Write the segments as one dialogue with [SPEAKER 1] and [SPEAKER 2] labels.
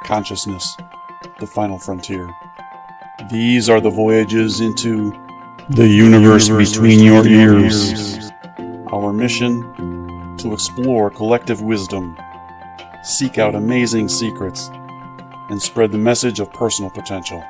[SPEAKER 1] Consciousness, the final frontier. These are the voyages into the universe between your ears. Our mission, to explore collective wisdom, seek out amazing secrets, and spread the message of personal potential.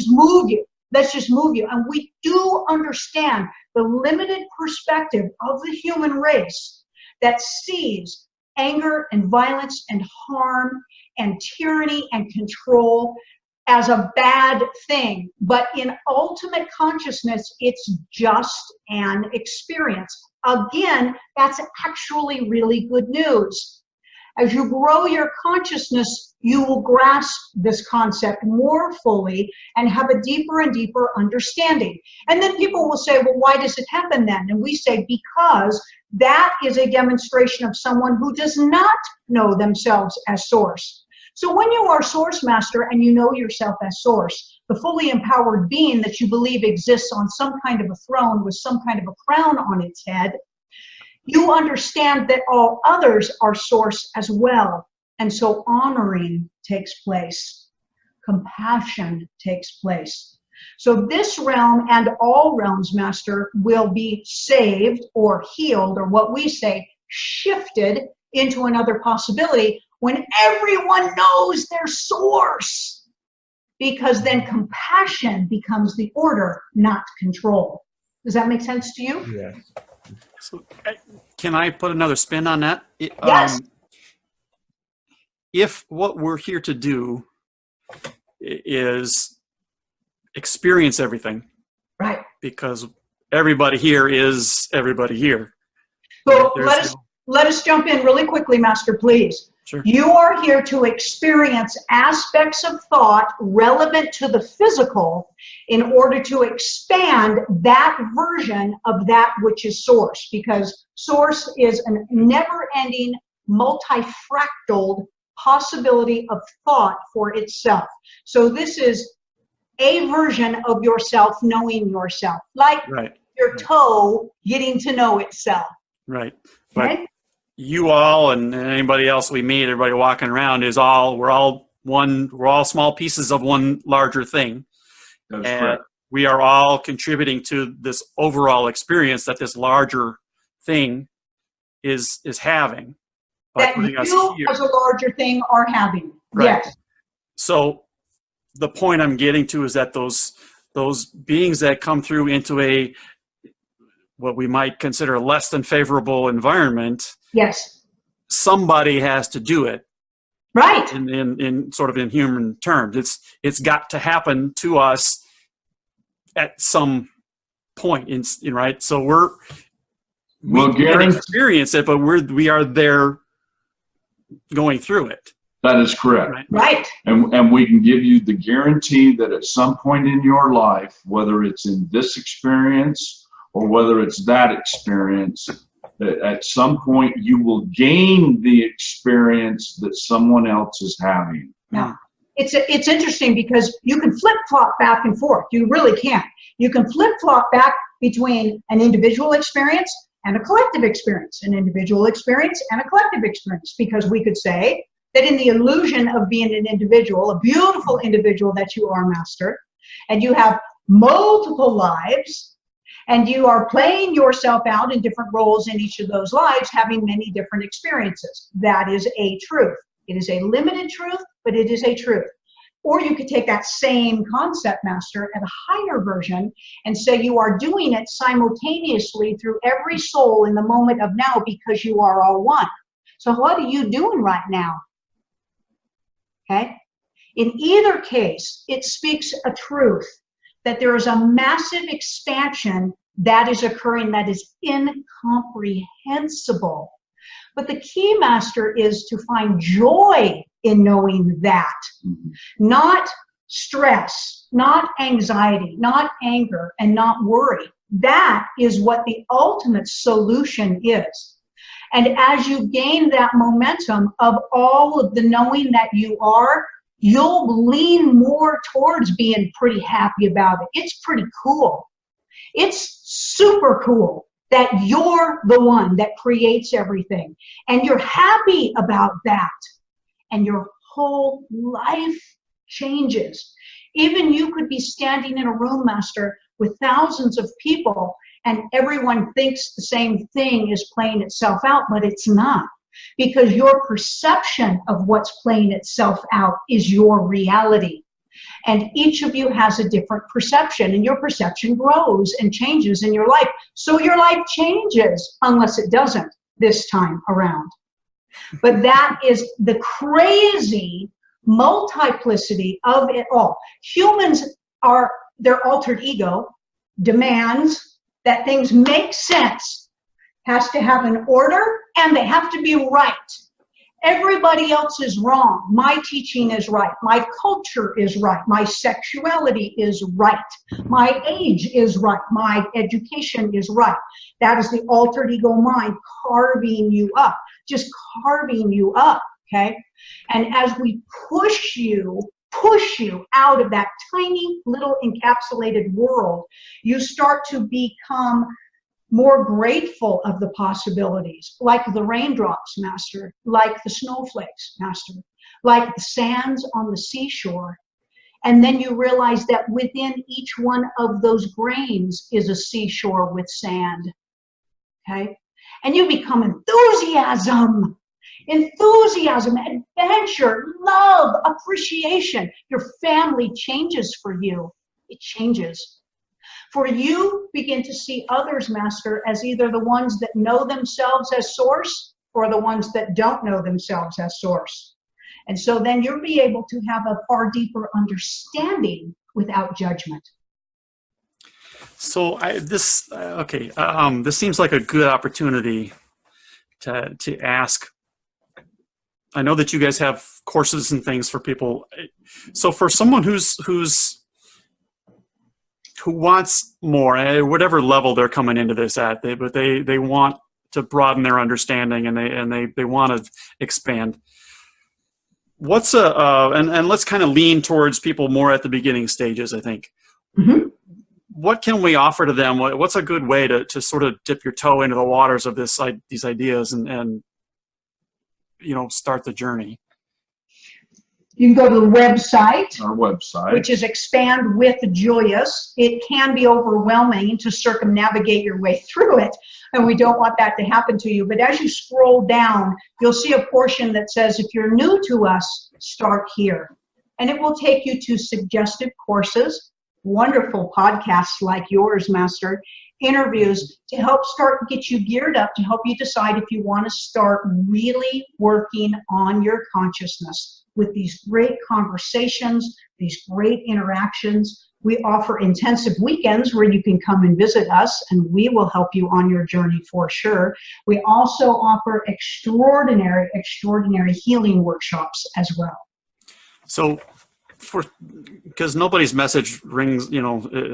[SPEAKER 2] Move you. Let's just move you. And we do understand the limited perspective of the human race that sees anger and violence and harm and tyranny and control as a bad thing. But in ultimate consciousness, it's just an experience. Again, that's actually really good news. As you grow your consciousness, you will grasp this concept more fully and have a deeper and deeper understanding. And then people will say, well, why does it happen then? And we say, because that is a demonstration of someone who does not know themselves as source. So when you are source master and you know yourself as source, the fully empowered being that you believe exists on some kind of a throne with some kind of a crown on its head, you understand that all others are source as well. And so honoring takes place. Compassion takes place. So this realm and all realms, Master, will be saved or healed, or what we say, shifted into another possibility when everyone knows their source. Because then compassion becomes the order, not control. Does that make sense to you?
[SPEAKER 3] Yes.
[SPEAKER 4] So, can I put another spin on that?
[SPEAKER 2] Yes.
[SPEAKER 4] If what we're here to do is experience everything,
[SPEAKER 2] right?
[SPEAKER 4] Because everybody here is everybody here.
[SPEAKER 2] So let us jump in really quickly, Master, please.
[SPEAKER 4] Sure.
[SPEAKER 2] You are here to experience aspects of thought relevant to the physical in order to expand that version of that which is source, because source is a never-ending, multifractal possibility of thought for itself. So this is a version of yourself knowing yourself, like your toe getting to know itself.
[SPEAKER 4] Right.
[SPEAKER 2] Okay?
[SPEAKER 4] But you all and anybody else we meet, everybody walking around we're all small pieces of one larger thing.
[SPEAKER 3] That's
[SPEAKER 4] and
[SPEAKER 3] correct.
[SPEAKER 4] We are all contributing to this overall experience that this larger thing is having.
[SPEAKER 2] That you as a larger thing are having.
[SPEAKER 4] Right.
[SPEAKER 2] Yes.
[SPEAKER 4] So the point I'm getting to is that those beings that come through into what we might consider a less than favorable environment,
[SPEAKER 2] yes,
[SPEAKER 4] somebody has to do it.
[SPEAKER 2] Right.
[SPEAKER 4] In sort of in human terms, it's got to happen to us at some point. Right. So we can experience it, but we are there going through it.
[SPEAKER 3] That is correct.
[SPEAKER 2] Right.
[SPEAKER 3] And we can give you the guarantee that at some point in your life, whether it's in this experience or whether it's that experience, that at some point you will gain the experience that someone else is having.
[SPEAKER 2] Yeah. It's interesting because you can flip-flop back and forth. You really can. You can flip-flop back between an individual experience and a collective experience, an individual experience and a collective experience, because we could say that in the illusion of being an individual, a beautiful individual that you are, Master, and you have multiple lives, and you are playing yourself out in different roles in each of those lives, having many different experiences. That is a truth. It is a limited truth, but it is a truth. Or you could take that same concept, Master, at a higher version and say you are doing it simultaneously through every soul in the moment of now because you are all one. So what are you doing right now? Okay? In either case, it speaks a truth that there is a massive expansion that is occurring that is incomprehensible. But the key, Master, is to find joy in knowing that. Not stress, not anxiety, not anger, and not worry. That is what the ultimate solution is. And as you gain that momentum of all of the knowing that you are, you'll lean more towards being pretty happy about it. It's pretty cool. It's super cool that you're the one that creates everything, and you're happy about that, and your whole life changes. Even you could be standing in a room, Master, with thousands of people, and everyone thinks the same thing is playing itself out, but it's not. Because your perception of what's playing itself out is your reality. And each of you has a different perception, and your perception grows and changes in your life. So your life changes, unless it doesn't this time around. But that is the crazy multiplicity of it all. Humans are, their altered ego demands that things make sense, has to have an order, and they have to be right. Everybody else is wrong. My teaching is right. My culture is right. My sexuality is right. My age is right. My education is right. That is the altered ego mind carving you up, just carving you up, okay? And as we push you out of that tiny little encapsulated world, you start to become more grateful of the possibilities, like the raindrops, Master, like the snowflakes, Master, like the sands on the seashore. And then you realize that within each one of those grains is a seashore with sand, okay? And you become enthusiasm, adventure, love, appreciation. Your family changes for you. It changes. For you begin to see others, Master, as either the ones that know themselves as source or the ones that don't know themselves as source. And so then you'll be able to have a far deeper understanding without judgment.
[SPEAKER 4] So this seems like a good opportunity to ask. I know that you guys have courses and things for people. So for someone who wants more, at whatever level they're coming into this at, but they want to broaden their understanding, and they want to expand. What's and let's kind of lean towards people more at the beginning stages, I think.
[SPEAKER 2] Mm-hmm.
[SPEAKER 4] What can we offer to them? What's a good way to sort of dip your toe into the waters of these ideas and start the journey?
[SPEAKER 2] You can go to the website.
[SPEAKER 3] Our website.
[SPEAKER 2] Which is Expand with Julius. It can be overwhelming to circumnavigate your way through it, and we don't want that to happen to you. But as you scroll down, you'll see a portion that says, if you're new to us, start here. And it will take you to suggested courses, wonderful podcasts like yours, Master, interviews to help get you geared up to help you decide if you want to start really working on your consciousness with these great conversations, these great interactions. We offer intensive weekends where you can come and visit us, and we will help you on your journey for sure. We also offer extraordinary healing workshops as well.
[SPEAKER 4] So because nobody's message rings,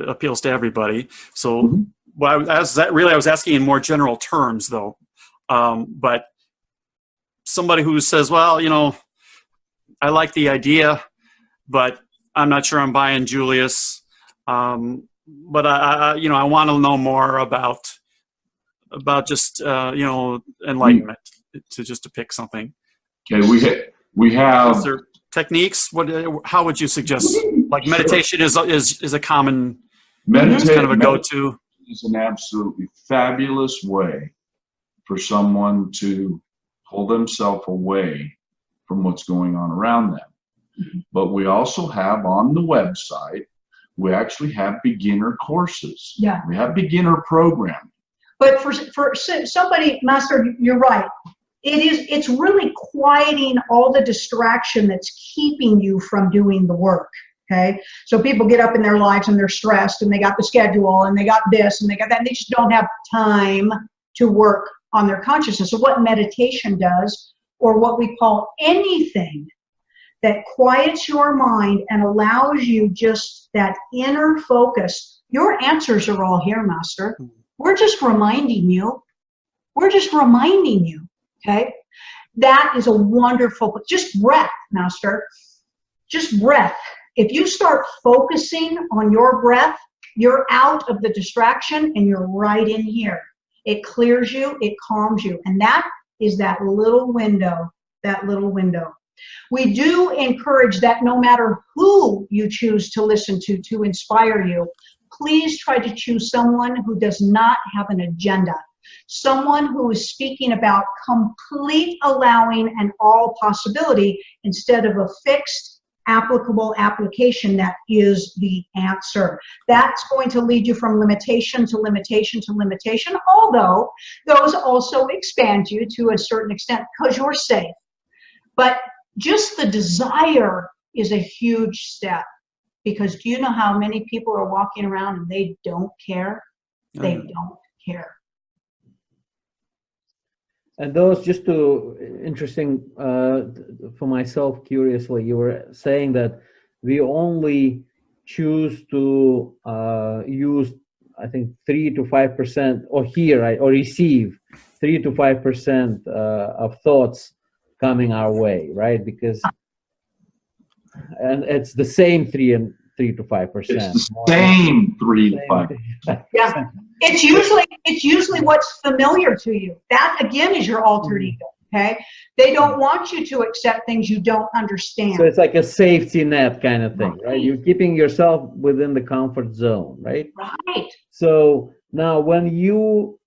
[SPEAKER 4] appeals to everybody. So
[SPEAKER 3] Mm-hmm.
[SPEAKER 4] I was asking in more general terms though. But somebody who says, well, I like the idea, but I'm not sure I'm buying Julius. But I want to know more about just enlightenment, to pick something.
[SPEAKER 3] Okay, we have.
[SPEAKER 4] Is there techniques? How would you suggest? Like meditation is a common, kind of a go-to.
[SPEAKER 3] Is an absolutely fabulous way for someone to pull themselves away from what's going on around them. Mm-hmm. But we also have on the website, we actually have beginner courses.
[SPEAKER 2] Yeah.
[SPEAKER 3] We have beginner programming.
[SPEAKER 2] But for somebody, Master, you're right. It's really quieting all the distraction that's keeping you from doing the work. Okay, so people get up in their lives and they're stressed, and they got the schedule, and they got this, and they got that, and they just don't have time to work on their consciousness. So what meditation does, or what we call anything that quiets your mind and allows you just that inner focus, your answers are all here, Master. We're just reminding you. Okay, that is a wonderful, just breath, Master, just breath. If you start focusing on your breath, You're out of the distraction and you're right in here. It clears you, it calms you. And that is that little window, that little window. We do encourage that no matter who you choose to listen to inspire you, please try to choose someone who does not have an agenda. Someone who is speaking about complete allowing and all possibility instead of a fixed, applicable application that is the answer. That's going to lead you from limitation to limitation to limitation, although those also expand you to a certain extent because you're safe. But just the desire is a huge step, because do you know how many people are walking around and they don't care? They don't care.
[SPEAKER 5] And those, just to, interesting, for myself, curiously, you were saying that we only choose to use, I think, 3 to 5%, or hear, right, or receive 3 to 5% of thoughts coming our way, right? Because, and it's the same 3 to 5%.
[SPEAKER 3] It's the same 3 to 5%.
[SPEAKER 2] Yeah. It's usually what's familiar to you. That again is your alter ego. Okay, they don't want you to accept things you don't understand.
[SPEAKER 5] So it's like a safety net kind of thing, right? You're keeping yourself within the comfort zone, right?
[SPEAKER 2] Right.
[SPEAKER 5] So now when you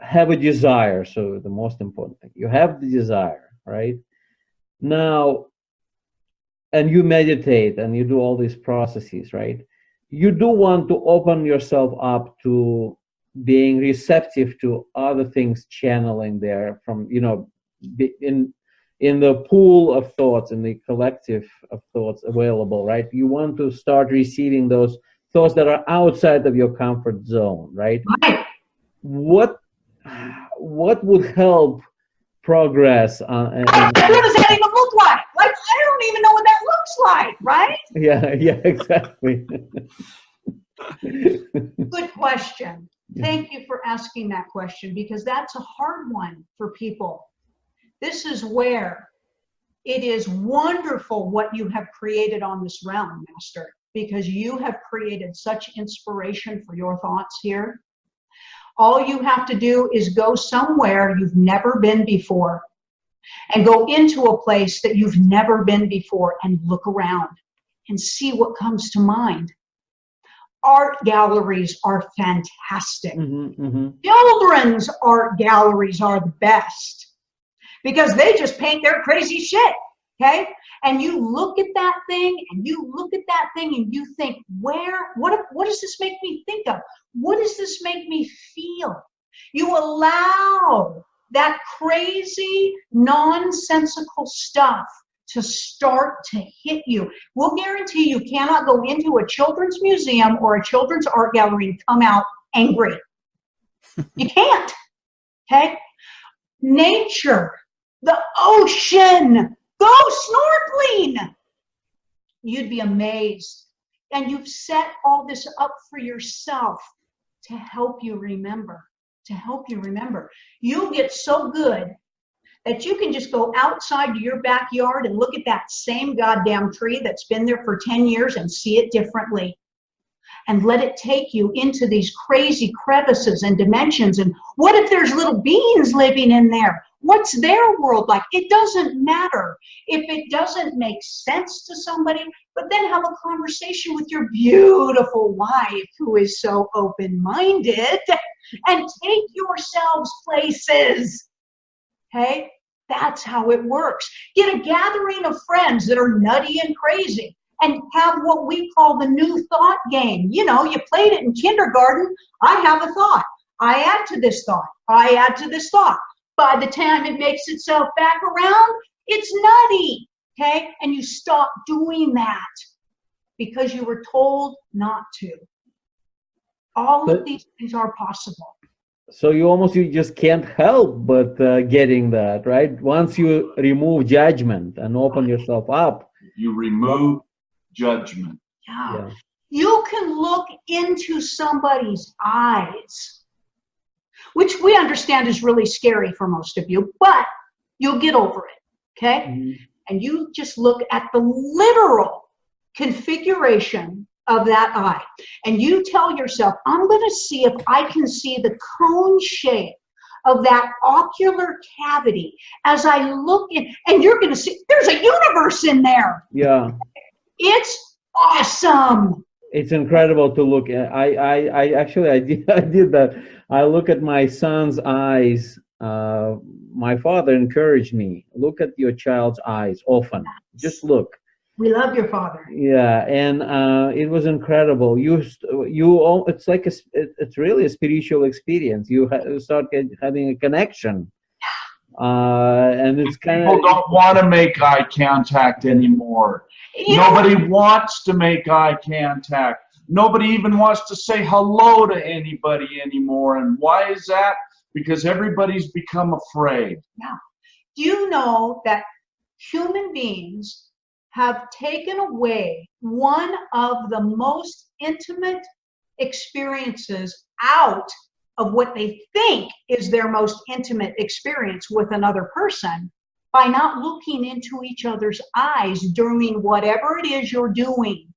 [SPEAKER 5] have a desire, so the most important thing, you have the desire, right? Now, and you meditate and you do all these processes, right? You do want to open yourself up to being receptive to other things channeling there from, you know, in the pool of thoughts, in the collective of thoughts available, right? You want to start receiving those thoughts that are outside of your comfort zone, right?
[SPEAKER 2] Right.
[SPEAKER 5] What would help progress on?
[SPEAKER 2] What does that even look like? Like, I don't even know what that looks like, right?
[SPEAKER 5] Yeah, exactly.
[SPEAKER 2] Good question. Thank you for asking that question, because that's a hard one for people. This is where it is wonderful what you have created on this realm, Master, because you have created such inspiration for your thoughts here. All you have to do is go somewhere you've never been before, and go into a place that you've never been before and look around and see what comes to mind. Art galleries are fantastic. Children's art galleries are the best, because they just paint their crazy shit, okay? And you look at that thing, and you look at that thing, and you think, what does this make me think of? What does this make me feel? You allow that crazy, nonsensical stuff to start to hit you. We'll guarantee you cannot go into a children's museum or a children's art gallery and come out angry. You can't, okay? Nature, the ocean, go snorkeling. You'd be amazed. And you've set all this up for yourself to help you remember, to help you remember. You'll get so good that you can just go outside to your backyard and look at that same goddamn tree that's been there for 10 years and see it differently. And let it take you into these crazy crevices and dimensions. And what if there's little beings living in there? What's their world like? It doesn't matter if it doesn't make sense to somebody, but then have a conversation with your beautiful wife who is so open-minded and take yourselves places. Okay? That's how it works. Get a gathering of friends that are nutty and crazy and have what we call the new thought game. You know, you played it in kindergarten. I have a thought. I add to this thought. I add to this thought. By the time it makes itself back around, it's nutty. Okay? And you stop doing that because you were told not to. All of these things are possible.
[SPEAKER 5] So you just can't help but getting that, right? Once you remove judgment and open yourself up.
[SPEAKER 3] You remove judgment.
[SPEAKER 2] Yeah. You can look into somebody's eyes, which we understand is really scary for most of you, but you'll get over it, okay? And you just look at the literal configuration of that eye, and you tell yourself, I'm going to see if I can see the cone shape of that ocular cavity as I look in, and you're going to see there's a universe in there.
[SPEAKER 5] Yeah.
[SPEAKER 2] It's awesome.
[SPEAKER 5] It's incredible to look at. I actually, I did that. I look at my son's eyes. My father encouraged me, look at your child's eyes often. Just look.
[SPEAKER 2] We love your father.
[SPEAKER 5] Yeah, and it was incredible. It's like it's really a spiritual experience. You start having a connection, and it's kind of.
[SPEAKER 3] People don't want to make eye contact anymore. Nobody wants to make eye contact. Nobody even wants to say hello to anybody anymore. And why is that? Because everybody's become afraid.
[SPEAKER 2] Yeah. Do you know that human beings have taken away one of the most intimate experiences out of what they think is their most intimate experience with another person by not looking into each other's eyes during whatever it is you're doing.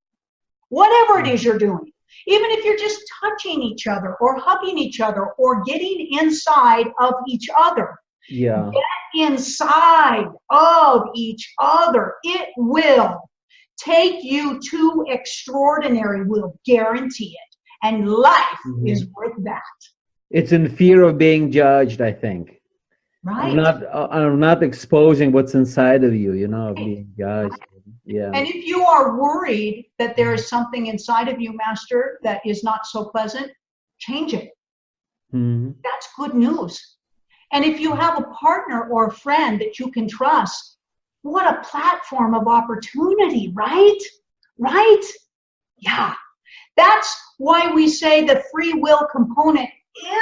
[SPEAKER 2] Whatever it is you're doing. Even if you're just touching each other or hugging each other or getting inside of each other.
[SPEAKER 5] Yeah.
[SPEAKER 2] Get inside of each other. It will take you to extraordinary. We'll guarantee it. And life is worth that.
[SPEAKER 5] It's in fear of being judged, I think.
[SPEAKER 2] Right.
[SPEAKER 5] I'm not exposing what's inside of you, of being judged. Yeah.
[SPEAKER 2] And if you are worried that there is something inside of you, Master, that is not so pleasant, change it.
[SPEAKER 5] Mm-hmm.
[SPEAKER 2] That's good news. And if you have a partner or a friend that you can trust, what a platform of opportunity, right? Right? Yeah. That's why we say the free will component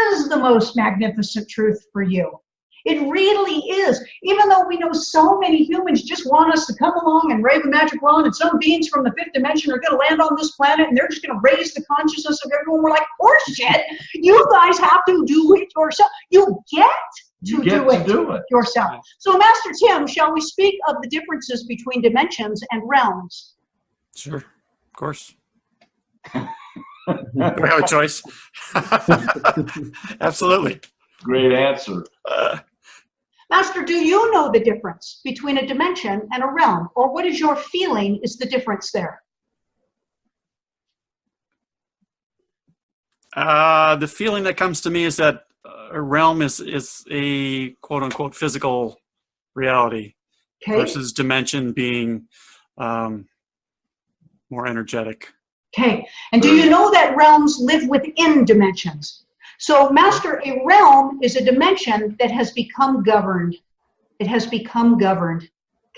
[SPEAKER 2] is the most magnificent truth for you. It really is. Even though we know so many humans just want us to come along and wave a magic wand and some beings from the fifth dimension are going to land on this planet and they're just going to raise the consciousness of everyone. We're like, horseshit. You guys have to do it yourself. You get to do it yourself. So, Master Tim, shall we speak of the differences between dimensions and realms?
[SPEAKER 4] Sure, of course. Do we have a choice? Absolutely.
[SPEAKER 3] Great answer.
[SPEAKER 2] Master, do you know the difference between a dimension and a realm? Or what is your feeling is the difference there?
[SPEAKER 4] The feeling that comes to me is that a realm is a quote-unquote physical reality versus dimension being more energetic.
[SPEAKER 2] Okay. And do you know that realms live within dimensions? So, Master, a realm is a dimension that has become governed. It has become governed.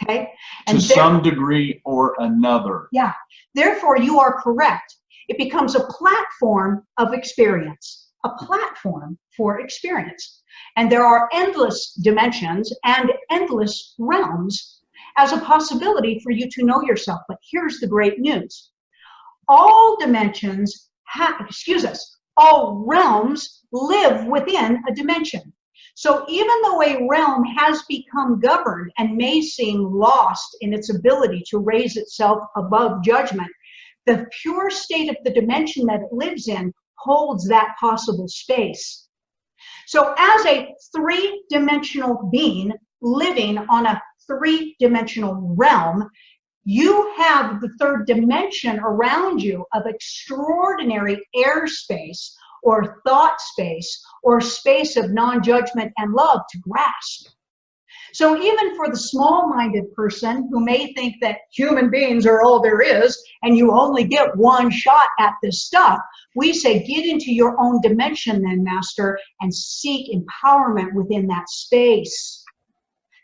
[SPEAKER 2] Okay? And
[SPEAKER 3] to some degree or another.
[SPEAKER 2] Yeah. Therefore, you are correct. It becomes a platform of experience. A platform for experience. And there are endless dimensions and endless realms as a possibility for you to know yourself. But here's the great news. All dimensions all realms live within a dimension. So even though a realm has become governed and may seem lost in its ability to raise itself above judgment, the pure state of the dimension that it lives in holds that possible space. So as a three-dimensional being living on a three-dimensional realm, you have the third dimension around you of extraordinary airspace or thought space or space of non-judgment and love to grasp. So even for the small-minded person who may think that human beings are all there is and you only get one shot at this stuff, we say get into your own dimension then, Master, and seek empowerment within that space.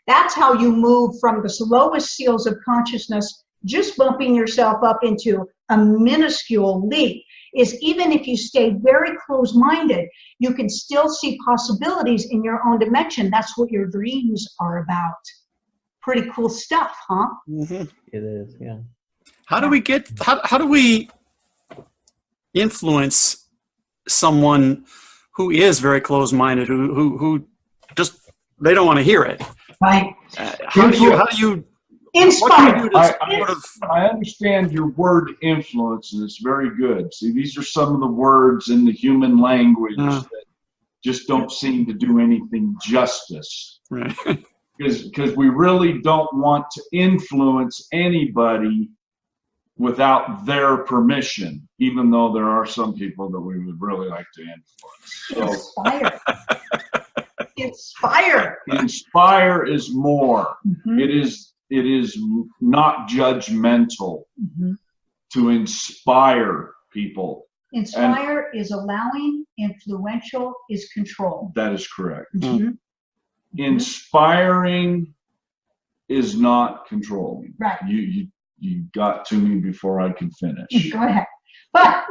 [SPEAKER 2] That's how you move from the lowest seals of consciousness, just bumping yourself up into a minuscule leap, is even if you stay very close-minded, you can still see possibilities in your own dimension. That's what your dreams are about. Pretty cool stuff, huh?
[SPEAKER 4] Mm-hmm.
[SPEAKER 5] It is, yeah.
[SPEAKER 4] How do we influence someone who is very close-minded, who just, they don't want to hear it?
[SPEAKER 2] Right.
[SPEAKER 4] How do you
[SPEAKER 2] Inspire.
[SPEAKER 3] I understand your word influence, and it's very good. See, these are some of the words in the human language that just don't seem to do anything justice.
[SPEAKER 4] Right.
[SPEAKER 3] Because we really don't want to influence anybody without their permission, even though there are some people that we would really like to influence. So,
[SPEAKER 2] Inspire.
[SPEAKER 3] Inspire is more. It is not judgmental to inspire people.
[SPEAKER 2] Inspire is allowing, influential is control.
[SPEAKER 3] That is correct. Inspiring is not controlling.
[SPEAKER 2] Right.
[SPEAKER 3] You got to me before I could finish.
[SPEAKER 2] Go ahead. But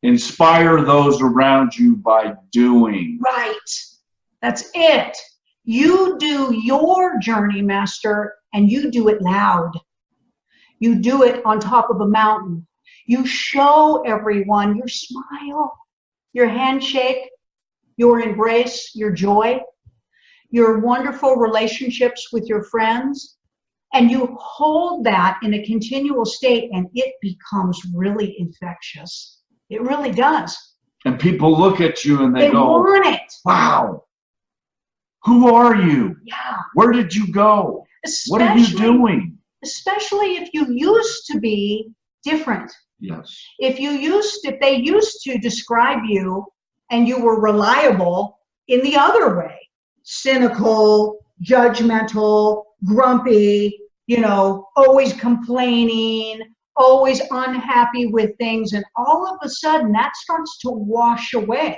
[SPEAKER 3] inspire those around you by doing.
[SPEAKER 2] Right. That's it. You do your journey, Master, and you do it loud. You do it on top of a mountain. You show everyone your smile, your handshake, your embrace, your joy, your wonderful relationships with your friends, and you hold that in a continual state, and it becomes really infectious. It really does.
[SPEAKER 3] And people look at you and
[SPEAKER 2] They
[SPEAKER 3] go,
[SPEAKER 2] want it.
[SPEAKER 3] wow, who are you?
[SPEAKER 2] Yeah.
[SPEAKER 3] Where did you go? What are you doing?
[SPEAKER 2] Especially if you used to be different.
[SPEAKER 3] Yes.
[SPEAKER 2] If they used to describe you and you were reliable in the other way, cynical, judgmental, grumpy, always complaining, always unhappy with things, and all of a sudden that starts to wash away.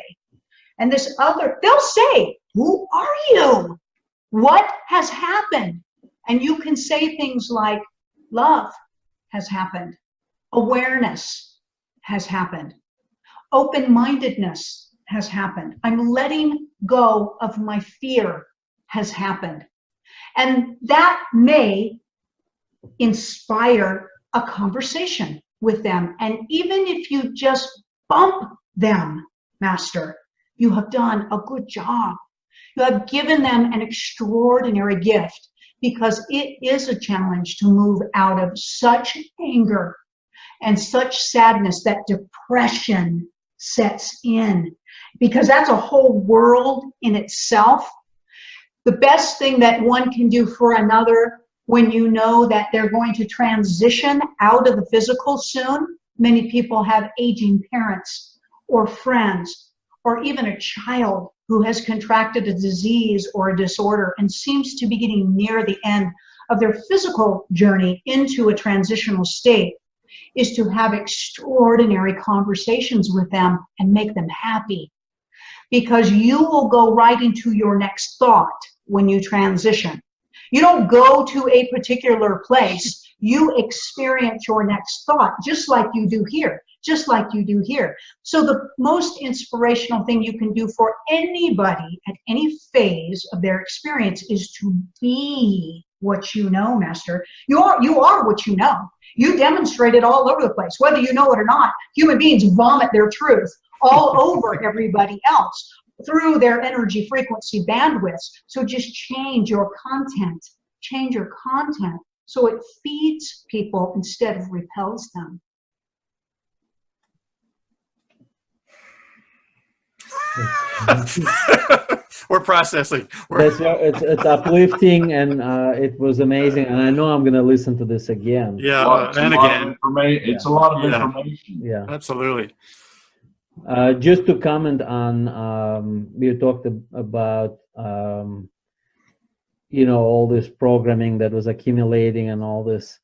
[SPEAKER 2] And they'll say, who are you? What has happened? And you can say things like, love has happened. Awareness has happened. Open-mindedness has happened. I'm letting go of my fear has happened. And that may inspire a conversation with them. And even if you just bump them, Master, you have done a good job. You have given them an extraordinary gift, because it is a challenge to move out of such anger and such sadness that depression sets in, because that's a whole world in itself. The best thing that one can do for another, when you know that they're going to transition out of the physical soon, many people have aging parents or friends, or even a child who has contracted a disease or a disorder and seems to be getting near the end of their physical journey into a transitional state, is to have extraordinary conversations with them and make them happy. Because you will go right into your next thought when you transition. You don't go to a particular place, you experience your next thought, just like you do here. Just like you do here. So the most inspirational thing you can do for anybody at any phase of their experience is to be what you know, Master. You are what you know. You demonstrate it all over the place. Whether you know it or not, human beings vomit their truth all over everybody else through their energy frequency bandwidths. So just change your content. Change your content so it feeds people instead of repels them.
[SPEAKER 4] We're processing.
[SPEAKER 5] It's uplifting, and it was amazing. And I know I'm going to listen to this again.
[SPEAKER 4] Yeah, and again.
[SPEAKER 3] It's a lot of information.
[SPEAKER 5] Yeah,
[SPEAKER 4] absolutely.
[SPEAKER 5] Just to comment on, we talked about, all this programming that was accumulating and all this.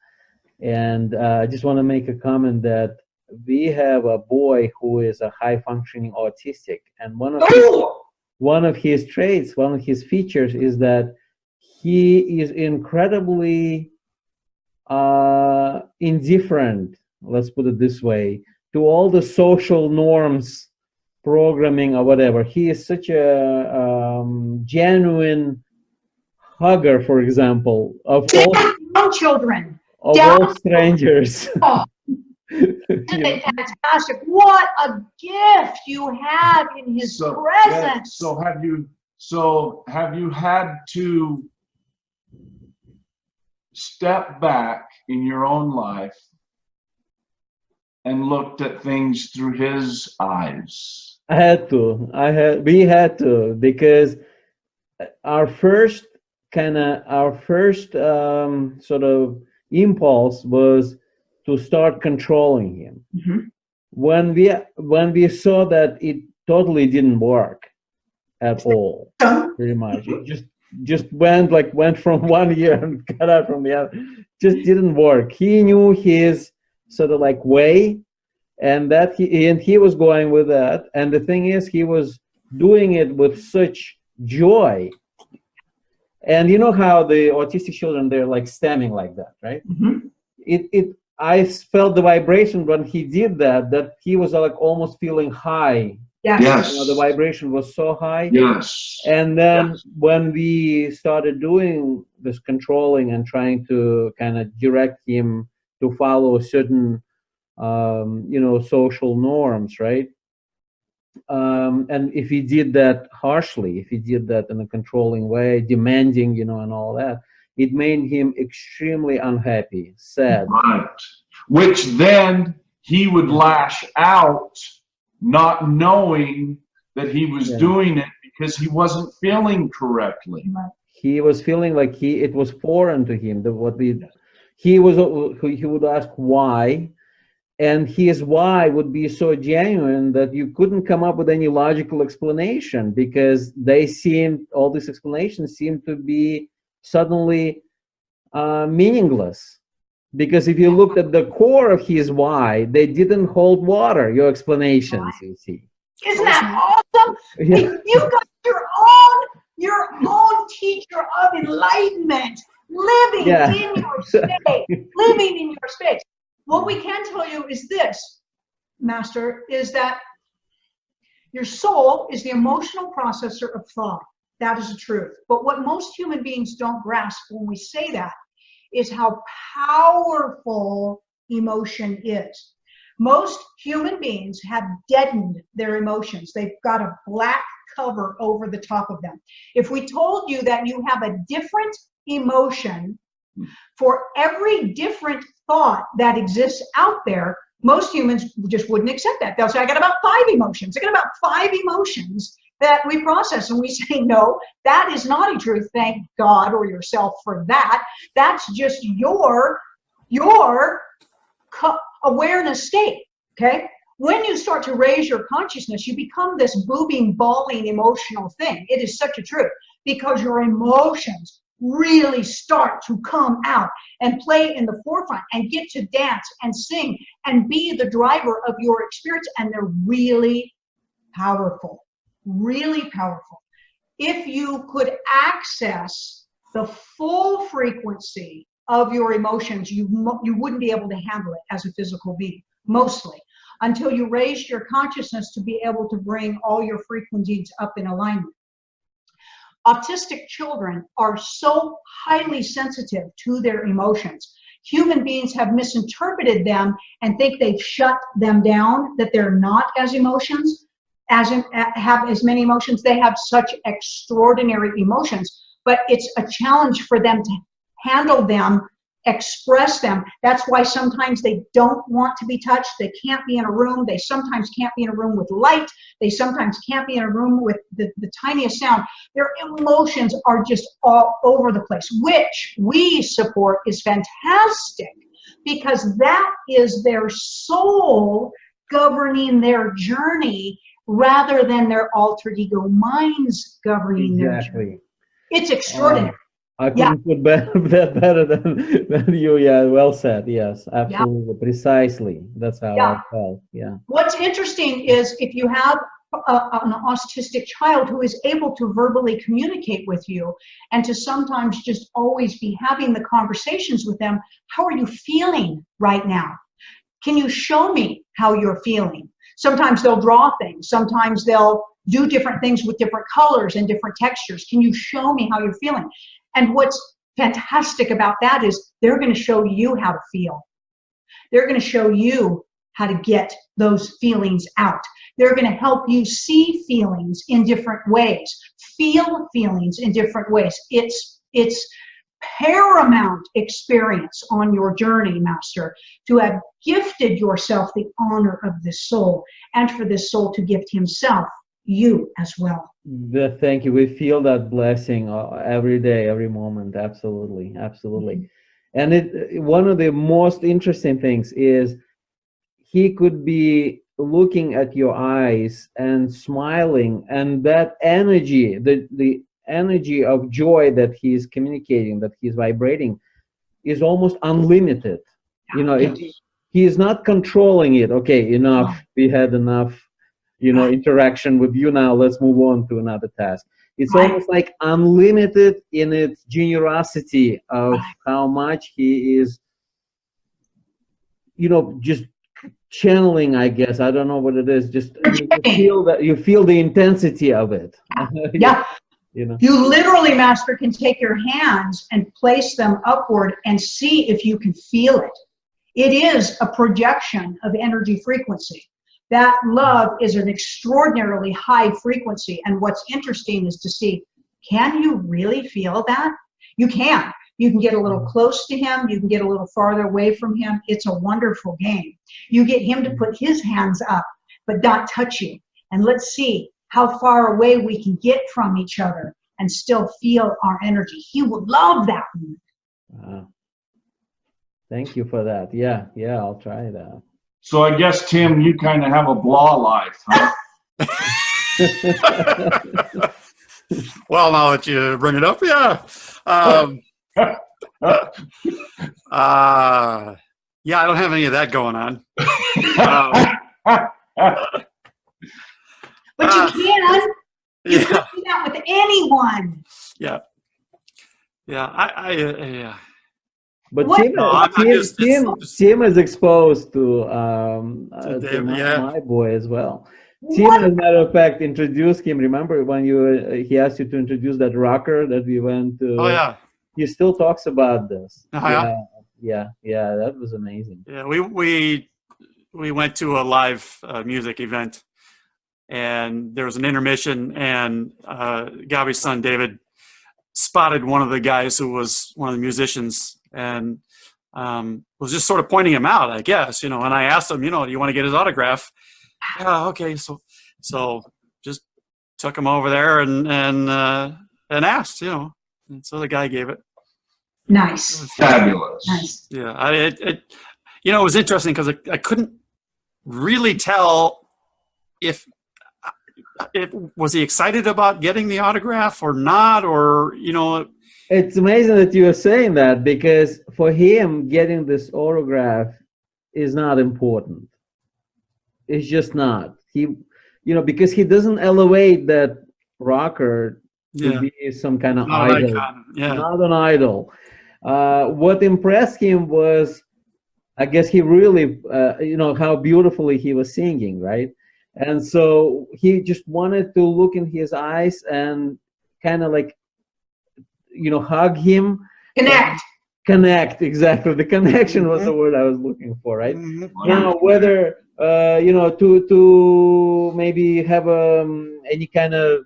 [SPEAKER 5] And I just want to make a comment that we have a boy who is a high-functioning autistic, and one of his traits, one of his features is that he is incredibly indifferent, let's put it this way, to all the social norms, programming or whatever. He is such a down hugger, for example, of all
[SPEAKER 2] children,
[SPEAKER 5] of all strangers.
[SPEAKER 2] Oh. Isn't it fantastic? What a gift you have in his presence.
[SPEAKER 3] So have you had to stepped back in your own life and looked at things through his eyes?
[SPEAKER 5] We had to, because our first sort of impulse was to start controlling him.
[SPEAKER 2] Mm-hmm.
[SPEAKER 5] When we saw that it totally didn't work at all, pretty much, it just went from one ear and cut out from the other. Just didn't work. He knew his sort of like way, and he was going with that. And the thing is, he was doing it with such joy. And you know how the autistic children, they're like standing like that, right?
[SPEAKER 2] Mm-hmm.
[SPEAKER 5] I felt the vibration when he did that he was like almost feeling high.
[SPEAKER 3] Yes.
[SPEAKER 5] You know, the vibration was so high.
[SPEAKER 3] Yes.
[SPEAKER 5] And then when we started doing this controlling and trying to kind of direct him to follow certain, social norms, right? And if he did that harshly, if he did that in a controlling way, demanding, and all that, it made him extremely unhappy, sad.
[SPEAKER 3] Right. Which then he would lash out, not knowing that he was doing it because he wasn't feeling correctly.
[SPEAKER 5] He was feeling like it was foreign to him. He would ask why, and his why would be so genuine that you couldn't come up with any logical explanation, because all these explanations seemed to be suddenly meaningless. Because if you looked at the core of his why, they didn't hold water, your explanations, you see.
[SPEAKER 2] Isn't that awesome?
[SPEAKER 5] Yeah.
[SPEAKER 2] You've got your own teacher of enlightenment living in your space. What we can tell you is this, Master, is that your soul is the emotional processor of thought. That is the truth. But what most human beings don't grasp when we say that is how powerful emotion is. Most human beings have deadened their emotions. They've got a black cover over the top of them. If we told you that you have a different emotion for every different thought that exists out there, most humans just wouldn't accept that. They'll say, I got about 5 emotions. I got about 5 emotions that we process. And we say, no, that is not a truth. Thank God or yourself for that. That's just your awareness state, okay? When you start to raise your consciousness, you become this booming, bawling emotional thing. It is such a truth, because your emotions really start to come out and play in the forefront and get to dance and sing and be the driver of your experience. And they're really powerful, really powerful. If you could access the full frequency of your emotions, you wouldn't be able to handle it as a physical being, mostly, until you raised your consciousness to be able to bring all your frequencies up in alignment. Autistic children are so highly sensitive to their emotions. Human beings have misinterpreted them and think they've shut them down, that they're not have as many emotions. They have such extraordinary emotions, but it's a challenge for them to handle them, express them. That's why sometimes they don't want to be touched. They can't be in a room. They sometimes can't be in a room with light. They sometimes can't be in a room with the tiniest sound. Their emotions are just all over the place, which we support is fantastic, because that is their soul governing their journey rather than their alter ego minds governing their journey. It's extraordinary.
[SPEAKER 5] I couldn't put that better than you. Yeah, well said. Yes, absolutely, precisely. That's how I felt. Yeah.
[SPEAKER 2] What's interesting is if you have an autistic child who is able to verbally communicate with you and to sometimes just always be having the conversations with them, how are you feeling right now? Can you show me how you're feeling? Sometimes they'll draw things. Sometimes they'll do different things with different colors and different textures. Can you show me how you're feeling? And what's fantastic about that is they're going to show you how to feel. They're going to show you how to get those feelings out. They're going to help you see feelings in different ways, feel feelings in different ways. It's paramount experience on your journey, Master, to have gifted yourself the honor of this soul, and for this soul to gift himself you as well.
[SPEAKER 5] Thank you. We feel that blessing every day, every moment. Absolutely, absolutely. And one of the most interesting things is he could be looking at your eyes and smiling, and that energy, the energy of joy that he's communicating, that he's vibrating, is almost unlimited. You know, he is not controlling it. Okay, enough. We had enough, interaction with you now. Let's move on to another task. It's almost like unlimited in its generosity of how much he is, just channeling, I guess. I don't know what it is. Just you feel the intensity of it.
[SPEAKER 2] Yeah. You literally, Master, can take your hands and place them upward and see if you can feel it. It is a projection of energy frequency. That love is an extraordinarily high frequency. And what's interesting is to see, can you really feel that? You can. You can get a little close to him. You can get a little farther away from him. It's a wonderful game. You get him to put his hands up, but not touch you. And let's see how far away we can get from each other and still feel our energy. He would love that.
[SPEAKER 5] Wow. Thank you for that. Yeah, I'll try that.
[SPEAKER 3] So I guess, Tim, you kind of have a blah life, huh?
[SPEAKER 4] Well, now that you bring it up, yeah. Yeah, I don't have any of that going on.
[SPEAKER 2] But you can. You
[SPEAKER 4] Yeah.
[SPEAKER 2] can do that with anyone.
[SPEAKER 4] Yeah. Yeah.
[SPEAKER 5] But
[SPEAKER 2] What?
[SPEAKER 5] Tim is exposed to
[SPEAKER 4] Dave,
[SPEAKER 5] my boy as well. Tim, as a matter of fact, introduced him. Remember when he asked you to introduce that rocker that we went to?
[SPEAKER 4] Oh yeah.
[SPEAKER 5] He still talks about this.
[SPEAKER 4] Yeah.
[SPEAKER 5] Yeah, that was amazing.
[SPEAKER 4] Yeah, we went to a live music event, and there was an intermission, and Gabi's son David spotted one of the guys who was one of the musicians, and was just sort of pointing him out, I guess, and I asked him, do you want to get his autograph? Yeah, okay. So just took him over there and asked, and so the guy gave it.
[SPEAKER 2] Nice.
[SPEAKER 3] Fabulous.
[SPEAKER 2] Nice.
[SPEAKER 4] Yeah, it was interesting because I couldn't really tell if was he excited about getting the autograph or not, or
[SPEAKER 5] It's amazing that you are saying that, because for him, getting this autograph is not important. It's just not. He, because he doesn't elevate that rocker to be some kind of idol. Not an idol. What impressed him was, I guess, he really, how beautifully he was singing, right? And so he just wanted to look in his eyes and kind of like, hug him. Connect, exactly. The connection was the word I was looking for, right? Now, whether, to maybe have any kind of,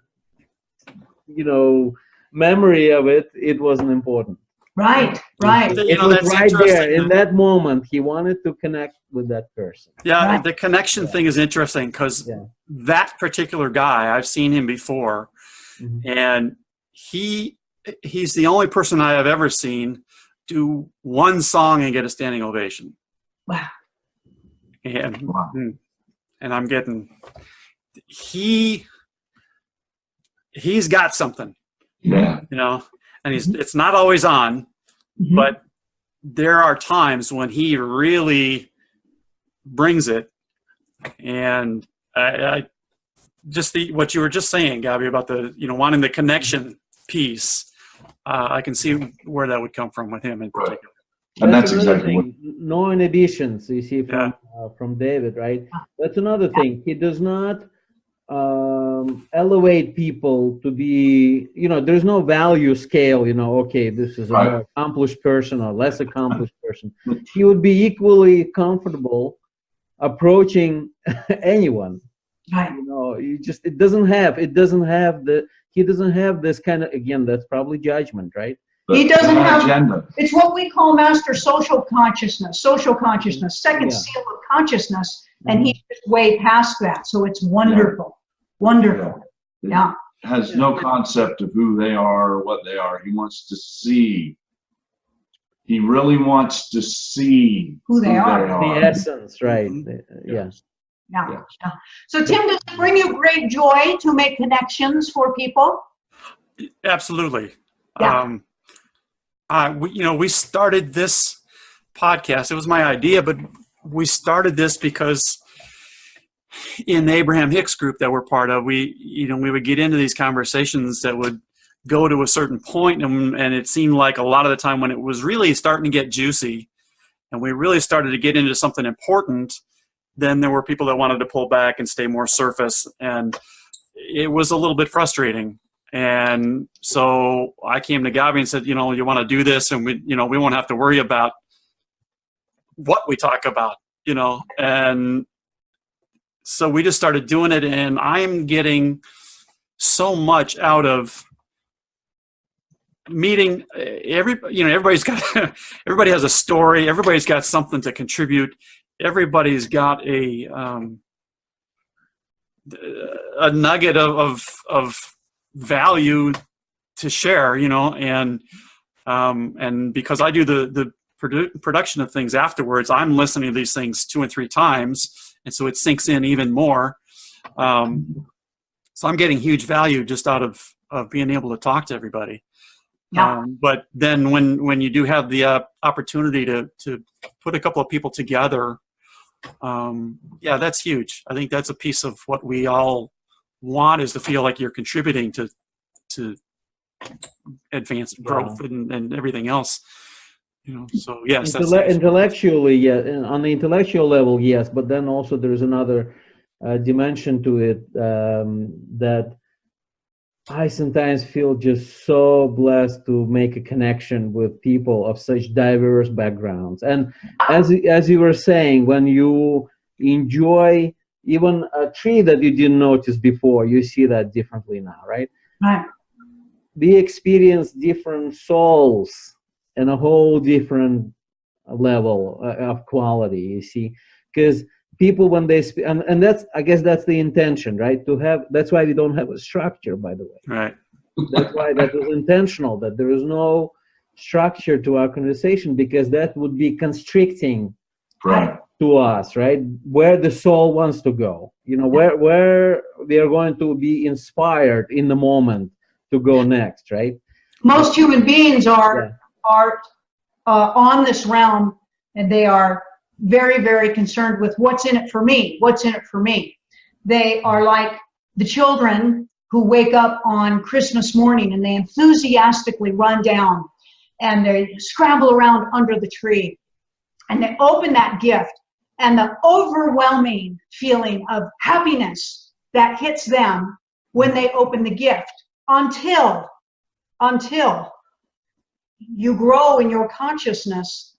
[SPEAKER 5] memory of it, it wasn't important.
[SPEAKER 2] Right.
[SPEAKER 5] It was right there in that moment. He wanted to connect with that person.
[SPEAKER 4] Yeah, right. The connection thing is interesting because that particular guy, I've seen him before, and he's the only person I have ever seen do one song and get a standing ovation.
[SPEAKER 2] Wow.
[SPEAKER 4] And I'm getting, he's got something.
[SPEAKER 3] Yeah.
[SPEAKER 4] And it's not always on, but there are times when he really brings it. And I just what you were just saying, Gabi, about the wanting the connection piece. I can see where that would come from with him in particular.
[SPEAKER 3] And that's exactly what.
[SPEAKER 5] No inhibitions, you see, from David, right? That's another thing. He does not elevate people to be, there's no value scale, okay, this is a more accomplished person or less accomplished person. He would be equally comfortable approaching anyone.
[SPEAKER 2] Right.
[SPEAKER 5] He doesn't have this kind of, again, that's probably judgment, right?
[SPEAKER 2] He doesn't have
[SPEAKER 3] agenda.
[SPEAKER 2] It's what we call master social consciousness, second seal of consciousness, and he's just way past that. So it's wonderful, wonderful. Yeah.
[SPEAKER 3] Has no concept of who they are or what they are. He wants to see. He really wants to see
[SPEAKER 2] who they are.
[SPEAKER 5] The essence, right? Yes.
[SPEAKER 2] Yeah. So Tim, does it bring you great joy to make connections for people?
[SPEAKER 4] Absolutely.
[SPEAKER 2] Yeah.
[SPEAKER 4] We started this podcast. It was my idea, but we started this because in the Abraham Hicks group that we're part of, we would get into these conversations that would go to a certain point, and it seemed like a lot of the time when it was really starting to get juicy and we really started to get into something important, then there were people that wanted to pull back and stay more surface, and it was a little bit frustrating. And so I came to Gabi and said, you want to do this, and we won't have to worry about what we talk about, and so we just started doing it, and I'm getting so much out of meeting everybody's got everybody has a story, everybody's got something to contribute, everybody's got a nugget of value to share, and because I do the production of things afterwards, I'm listening to these things 2 and 3 times, and so it sinks in even more. So I'm getting huge value just out of being able to talk to everybody.
[SPEAKER 2] Yeah.
[SPEAKER 4] But then when you do have the opportunity to put a couple of people together, that's huge. I think that's a piece of what we all want, is to feel like you're contributing to advanced growth and everything else. So yes,
[SPEAKER 5] intellectually, yeah, and on the intellectual level, yes, but then also there's another dimension to it that I sometimes feel just so blessed to make a connection with people of such diverse backgrounds. And as you were saying, when you enjoy even a tree that you didn't notice before, you see that differently now, right?
[SPEAKER 2] Right.
[SPEAKER 5] We experience different souls and a whole different level of quality, you see, because people, when they speak, and that's, I guess that's the intention, right? That's why we don't have a structure, by the way.
[SPEAKER 4] Right.
[SPEAKER 5] That's why that was intentional, that there is no structure to our conversation, because that would be constricting to us, right? Where the soul wants to go, where we are going to be inspired in the moment to go next, right?
[SPEAKER 2] Most human beings are on this realm, and they are very, very concerned with what's in it for me. What's in it for me? They are like the children who wake up on Christmas morning and they enthusiastically run down and they scramble around under the tree and they open that gift, and the overwhelming feeling of happiness that hits them when they open the gift, until you grow in your consciousness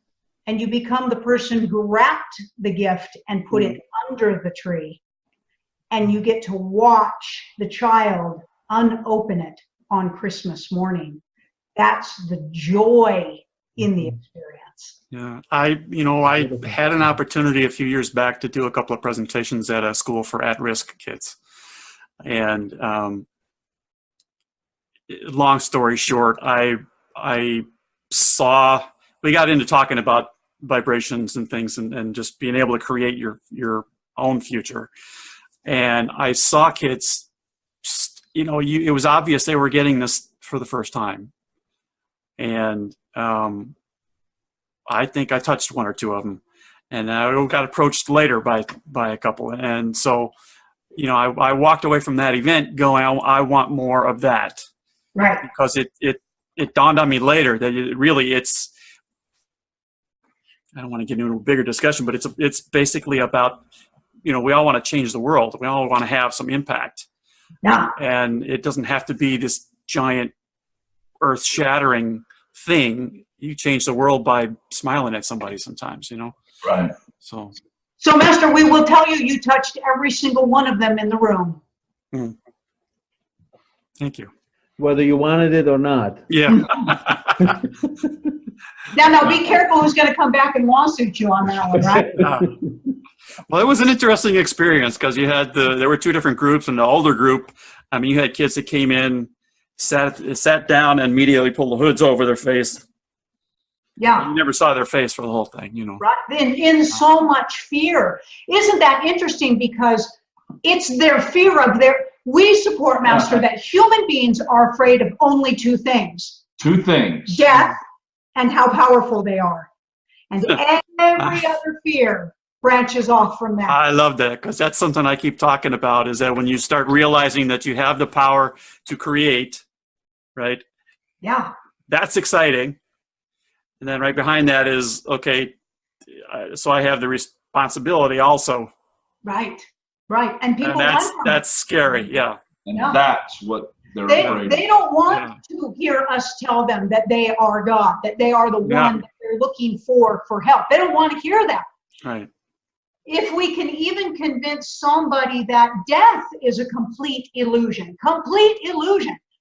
[SPEAKER 2] and you become the person who wrapped the gift and put it under the tree, and you get to watch the child unopen it on Christmas morning. That's the joy in the experience.
[SPEAKER 4] Yeah, I had an opportunity a few years back to do a couple of presentations at a school for at-risk kids, and long story short, I saw, we got into talking about vibrations and things, and just being able to create your own future. And I saw kids, it was obvious they were getting this for the first time. And I think I touched 1 or 2 of them, and I got approached later by a couple. And so, I walked away from that event going, I want more of that.
[SPEAKER 2] Right.
[SPEAKER 4] Because it dawned on me later that it's I don't want to get into a bigger discussion, but it's basically about, we all want to change the world. We all want to have some impact.
[SPEAKER 2] Yeah.
[SPEAKER 4] And it doesn't have to be this giant earth-shattering thing. You change the world by smiling at somebody sometimes,
[SPEAKER 3] Right.
[SPEAKER 2] So Master, we will tell you touched every single one of them in the room.
[SPEAKER 4] Thank you.
[SPEAKER 5] whether you wanted it or not.
[SPEAKER 4] Yeah.
[SPEAKER 2] Now, be careful who's going to come back and lawsuit you on that one, right?
[SPEAKER 4] Well, it was an interesting experience because you had there were two different groups, and the older group, I mean, you had kids that came in, sat down, and immediately pulled the hoods over their face.
[SPEAKER 2] Yeah.
[SPEAKER 4] You never saw their face for the whole thing, you know.
[SPEAKER 2] Right. In so much fear. Isn't that interesting? Because it's their fear of we support, Master, that human beings are afraid of only two things.
[SPEAKER 3] Two things.
[SPEAKER 2] Death and how powerful they are. And every other fear branches off from that.
[SPEAKER 4] I love that, because that's something I keep talking about, is that when you start realizing that you have the power to create, right?
[SPEAKER 2] Yeah.
[SPEAKER 4] That's exciting. And then right behind that is, okay, so I have the responsibility also.
[SPEAKER 2] Right. Right. And people
[SPEAKER 4] that's scary, yeah.
[SPEAKER 3] And that's what they're afraid of.
[SPEAKER 2] They don't want to hear us tell them that they are God, that they are the one that they're looking for help. They don't want to hear that.
[SPEAKER 4] Right.
[SPEAKER 2] If we can even convince somebody that death is a complete illusion,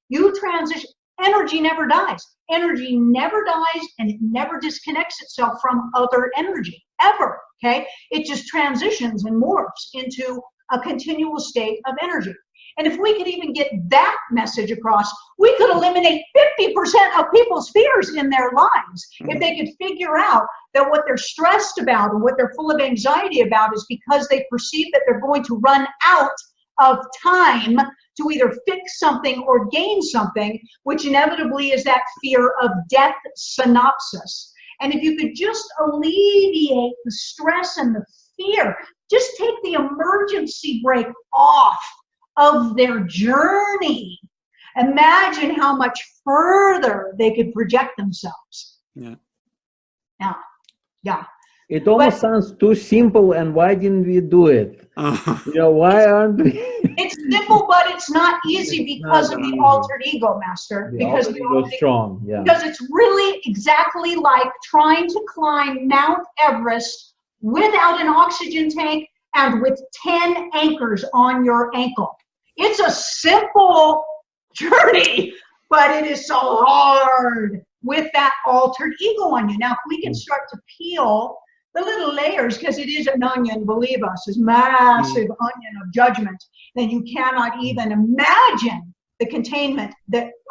[SPEAKER 2] you transition, energy never dies. Energy never dies, and it never disconnects itself from other energy, ever, okay? It just transitions and morphs into a continual state of energy. And if we could even get that message across, we could eliminate 50% of people's fears in their lives. If they could figure out that what they're stressed about and what they're full of anxiety about is because they perceive that they're going to run out of time to either fix something or gain something, which inevitably is that fear of death synopsis. And if you could just alleviate the stress and the fear, just take the emergency brake off of their journey, imagine how much further they could project themselves.
[SPEAKER 4] Yeah.
[SPEAKER 2] Yeah.
[SPEAKER 5] It almost sounds too simple, and why didn't we do it? You know, why aren't we?
[SPEAKER 2] It's simple, but it's not easy because of the altered ego, Master. Because
[SPEAKER 5] the ego is strong,
[SPEAKER 2] Because it's really exactly like trying to climb Mount Everest without an oxygen tank and with 10 anchors on your ankle. It's a simple journey, but it is so hard with that altered ego on you. Now, if we can start to peel the little layers, because it is an onion, believe us, this massive onion of judgment, then you cannot even imagine the containment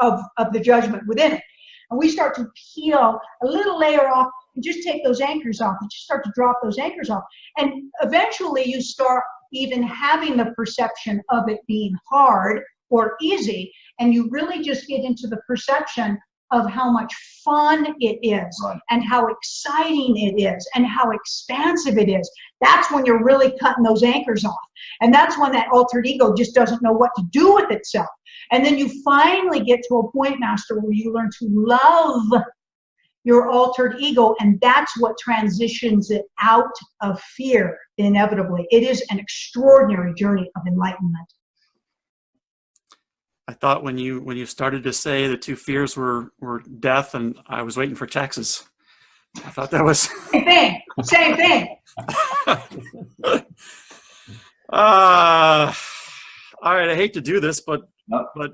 [SPEAKER 2] of the judgment within it. And we start to peel a little layer off and just take those anchors off. You just start to drop those anchors off. And eventually you start even having the perception of it being hard or easy, and you really just get into the perception of how much fun it is, and how exciting it is, and how expansive it is. That's when you're really cutting those anchors off. And that's when that altered ego just doesn't know what to do with itself. And then you finally get to a point, Master, where you learn to love your altered ego, and that's what transitions it out of fear inevitably. It is an extraordinary journey of enlightenment.
[SPEAKER 4] I thought when you started to say the two fears were death, and I was waiting for taxes. I thought that was
[SPEAKER 2] same thing.
[SPEAKER 4] All right, I hate to do this, but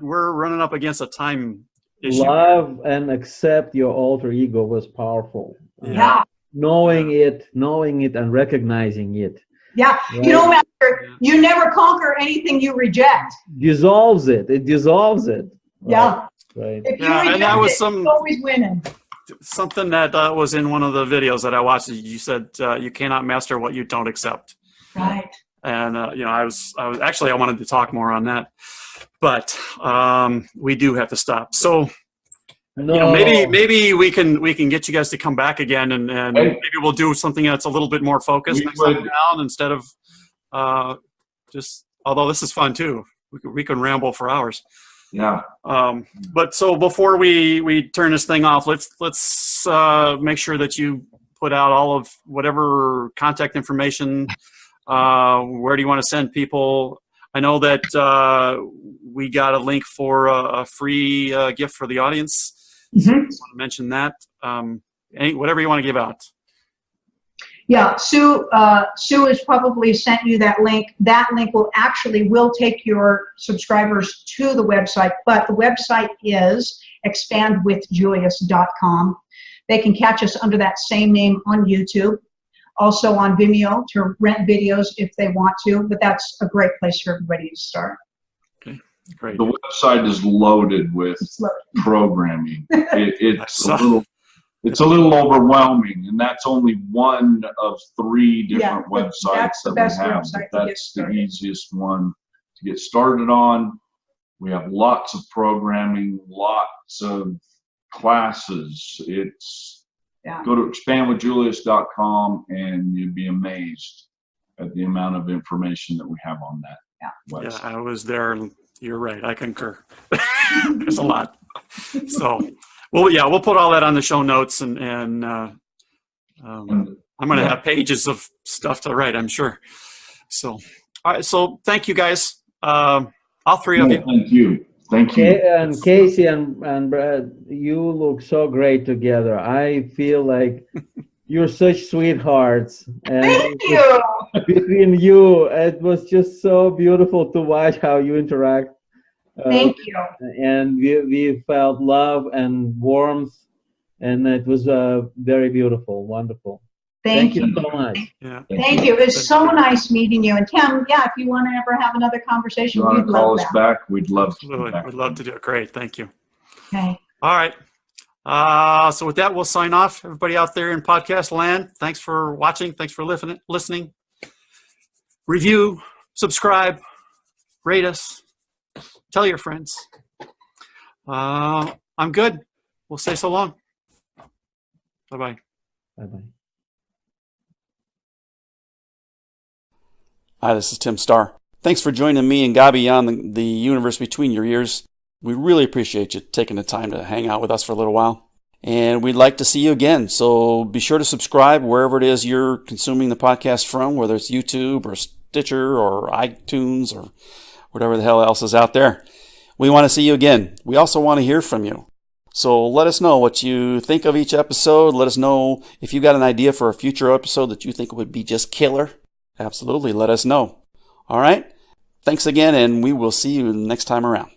[SPEAKER 4] we're running up against a time issue.
[SPEAKER 5] Love and accept your alter ego was powerful.
[SPEAKER 2] Yeah.
[SPEAKER 5] Knowing it and recognizing it.
[SPEAKER 2] Yeah.
[SPEAKER 5] Right.
[SPEAKER 2] You know, Master, you never conquer anything you reject.
[SPEAKER 5] Dissolves it. It dissolves it. Right.
[SPEAKER 2] Yeah.
[SPEAKER 5] Right.
[SPEAKER 2] If you reject
[SPEAKER 4] and that was
[SPEAKER 2] you're always winning.
[SPEAKER 4] Something that was in one of the videos that I watched. You said you cannot master what you don't accept.
[SPEAKER 2] Right.
[SPEAKER 4] And you know, I was actually, I wanted to talk more on that, but we do have to stop. So
[SPEAKER 5] No.
[SPEAKER 4] you know, maybe we can get you guys to come back again, and maybe we'll do something that's a little bit more focused next time around, instead of just. Although this is fun too, we can ramble for hours.
[SPEAKER 3] Yeah.
[SPEAKER 4] But so before we turn this thing off, let's make sure that you put out all of whatever contact information. Where do you want to send people? I know that we got a link for a free gift for the audience. So I want to mention that. Whatever you want to give out.
[SPEAKER 2] Yeah, Sue has probably sent you that link. That link will take your subscribers to the website, but the website is expandwithjulius.com. They can catch us under that same name on YouTube, also on Vimeo to rent videos if they want to, but that's a great place for everybody to start.
[SPEAKER 4] Okay, great.
[SPEAKER 3] The website is loaded with programming. It's a little overwhelming, and that's only one of 3 different websites that we have. That's the easiest one to get started on. We have lots of programming, lots of classes. Go to expandwithjulius.com, and you'd be amazed at the amount of information that we have on that website.
[SPEAKER 4] Yeah, I was there. You're right. I concur. There's a lot. So. Well, yeah, we'll put all that on the show notes, and I'm going to have pages of stuff to write, I'm sure. So, all right. So, thank you, guys. All 3 of you.
[SPEAKER 3] Thank you.
[SPEAKER 5] And Kasey and Brad, you look so great together. I feel like you're such sweethearts. And
[SPEAKER 2] thank you.
[SPEAKER 5] Between you, it was just so beautiful to watch how you interact.
[SPEAKER 2] Thank you.
[SPEAKER 5] And we felt love and warmth, and it was very beautiful, wonderful.
[SPEAKER 2] Thank you
[SPEAKER 5] so much.
[SPEAKER 4] Yeah.
[SPEAKER 2] Thank you. It was so nice meeting you. And Tim, if you want to ever have another conversation,
[SPEAKER 3] we'd love call us back. We'd love
[SPEAKER 4] to. We'd love to do it. Great. Thank you.
[SPEAKER 2] Okay.
[SPEAKER 4] All right. So with that, we'll sign off. Everybody out there in podcast land, thanks for watching. Thanks for listening. Review, subscribe, rate us. Tell your friends. I'm good. We'll say so long. Bye-bye.
[SPEAKER 5] Bye-bye.
[SPEAKER 1] Hi, this is Tim Starr. Thanks for joining me and Gabi on the universe between your ears. We really appreciate you taking the time to hang out with us for a little while. And we'd like to see you again. So be sure to subscribe wherever it is you're consuming the podcast from, whether it's YouTube or Stitcher or iTunes or whatever the hell else is out there. We want to see you again. We also want to hear from you. So let us know what you think of each episode. Let us know if you got an idea for a future episode that you think would be just killer. Absolutely, let us know. All right? Thanks again, and we will see you next time around.